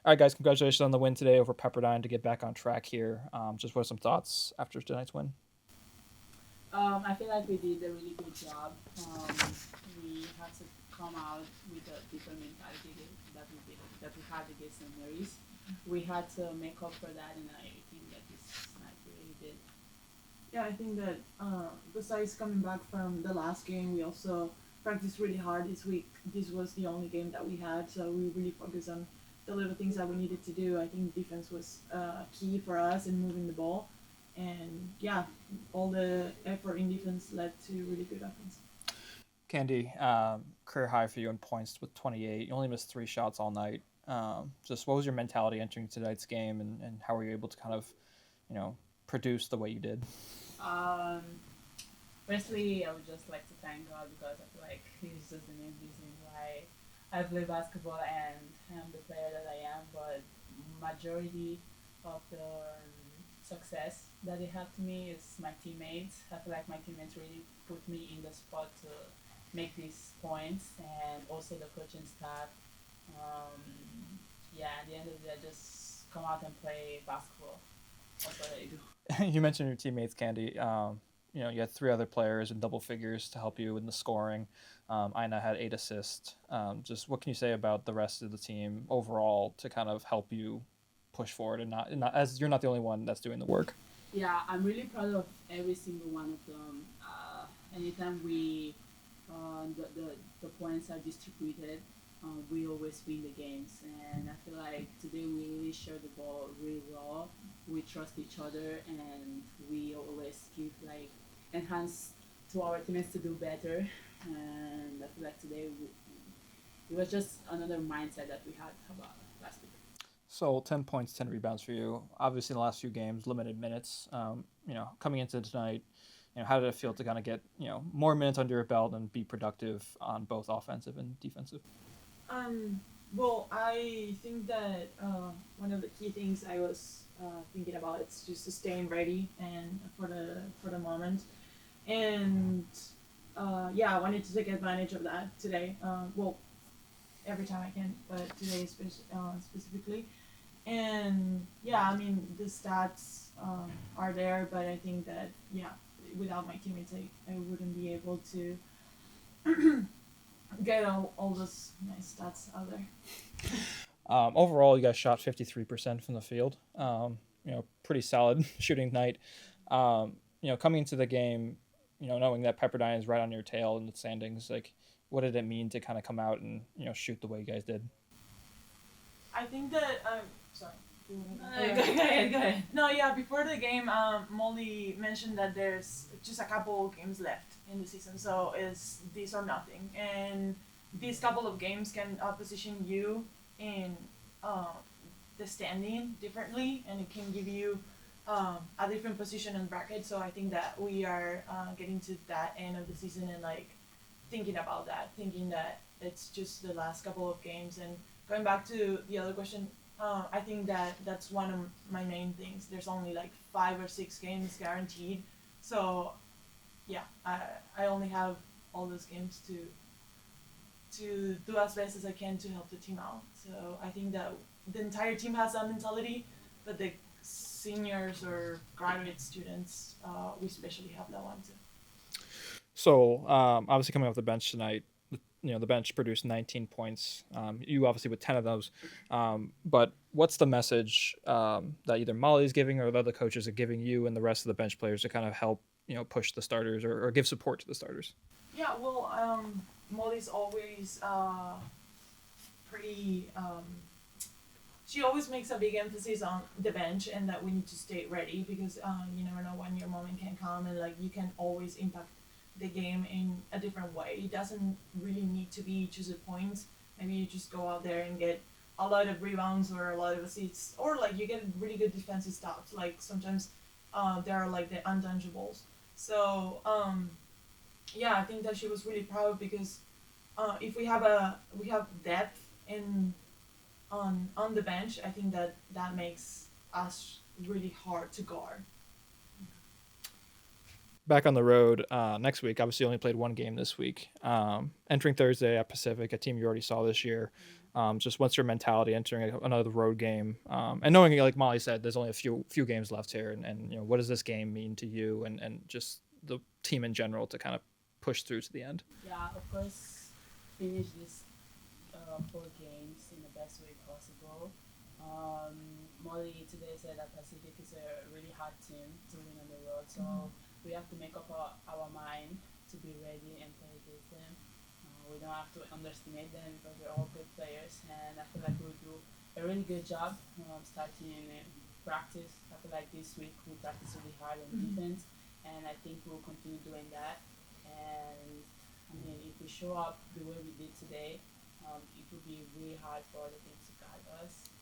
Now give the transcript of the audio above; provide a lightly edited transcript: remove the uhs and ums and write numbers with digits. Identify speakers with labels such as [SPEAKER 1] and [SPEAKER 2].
[SPEAKER 1] All right, guys, congratulations on the win today over Pepperdine to get back on track here. Just what are some thoughts after tonight's win?
[SPEAKER 2] I feel like we did a really good job. We had to come out with a different mentality that we had against the Marys. We had to make up for that, and I think that this night we really did.
[SPEAKER 3] Yeah, I think that besides coming back from the last game, we also practiced really hard this week. This was the only game that we had, so we really focused on the little things that we needed to do. I think defense was key for us in moving the ball, and yeah, all the effort in defense led to really good offense.
[SPEAKER 1] Candy, career high for you in points with 28. You only missed 3 shots all night. Just what was your mentality entering tonight's game, and how were you able to kind of, you know, produce the way you did?
[SPEAKER 2] Um, Firstly, I would just like to thank God because I feel like He's just the main reason why I play basketball and I'm the player that I am. But majority of the success that they have to me is my teammates. I feel like my teammates really put me in the spot to make these points, and also the coaching staff. Um, yeah, at the end of the day, I just come out and play basketball. That's what I do.
[SPEAKER 1] You mentioned your teammates, Candy. You had 3 other players in double figures to help you in the scoring. Ina had 8 assists. Just what can you say about the rest of the team overall to kind of help you push forward and not as you're not the only one that's doing the work.
[SPEAKER 2] Yeah, I'm really proud of every single one of them. Anytime the points are distributed, we always win the games. And I feel like today we really share the ball really well. We trust each other, and we always give like enhance to our teammates to do better. And I feel like today it was just another mindset that we had about last week.
[SPEAKER 1] So 10 points, 10 rebounds for you. Obviously, in the last few games, limited minutes. Coming into tonight, how did it feel to kind of get more minutes under your belt and be productive on both offensive and defensive?
[SPEAKER 3] Um, well, I think that one of the key things I was thinking about is just staying ready and for the moment, and yeah, I wanted to take advantage of that today. Well, every time I can, but today specifically. And yeah, I mean the stats are there, but I think that yeah, without my teammates, I wouldn't be able to get all those nice stats out there.
[SPEAKER 1] Overall, you guys shot 53% from the field. Pretty solid shooting night. Coming into the game, knowing that Pepperdine is right on your tail in the standings, like, what did it mean to kind of come out and shoot the way you guys did?
[SPEAKER 3] I think that sorry.
[SPEAKER 2] Go ahead, go ahead.
[SPEAKER 3] No, yeah. Before the game, Molly mentioned that there's just a couple games left in the season, so it's this or nothing. And these couple of games can position you in uh, the standing differently, and it can give you a different position in bracket. So I think that we are getting to that end of the season and like thinking about that, thinking that it's just the last couple of games. And going back to the other question, I think that that's one of my main things. There's only like 5 or 6 games guaranteed, so yeah, I only have all those games to do as best as I can to help the team out. So I think that the entire team has that mentality, but the seniors or graduate students, we especially have that one too.
[SPEAKER 1] So obviously coming off the bench tonight, the bench produced 19 points. You obviously with 10 of those. But what's the message that either Molly's giving or the other coaches are giving you and the rest of the bench players to kind of help push the starters or give support to the starters?
[SPEAKER 3] Yeah, well, Molly's always pretty. She always makes a big emphasis on the bench and that we need to stay ready because you never know when your moment can come, and like you can always impact the game in a different way. It doesn't really need to be just a point. Maybe you just go out there and get a lot of rebounds or a lot of assists, or like you get really good defensive stats. Like sometimes there are like the untangibles. So yeah, I think that she was really proud because if we have depth in on the bench, I think that that makes us really hard to guard.
[SPEAKER 1] Back on the road next week. Obviously, only played one game this week. Entering Thursday at Pacific, a team you already saw this year. Just what's your mentality entering another road game, and knowing, like Molly said, there's only a few games left here, and what does this game mean to you, and just the team in general to kind of push through to the end.
[SPEAKER 2] Yeah, of course, finish this 4 games in the best way possible. Molly today said that Pacific is a really hard team to win on the road, so we have to make up our mind to be ready and play against them. We don't have to underestimate them because they're all good players, and I feel like we'll do a really good job starting in practice. I feel like this week we practice really hard on defense, and I think we'll continue doing that. And I mean, if we show up the way we did today, it will be really hard for other teams to guard us.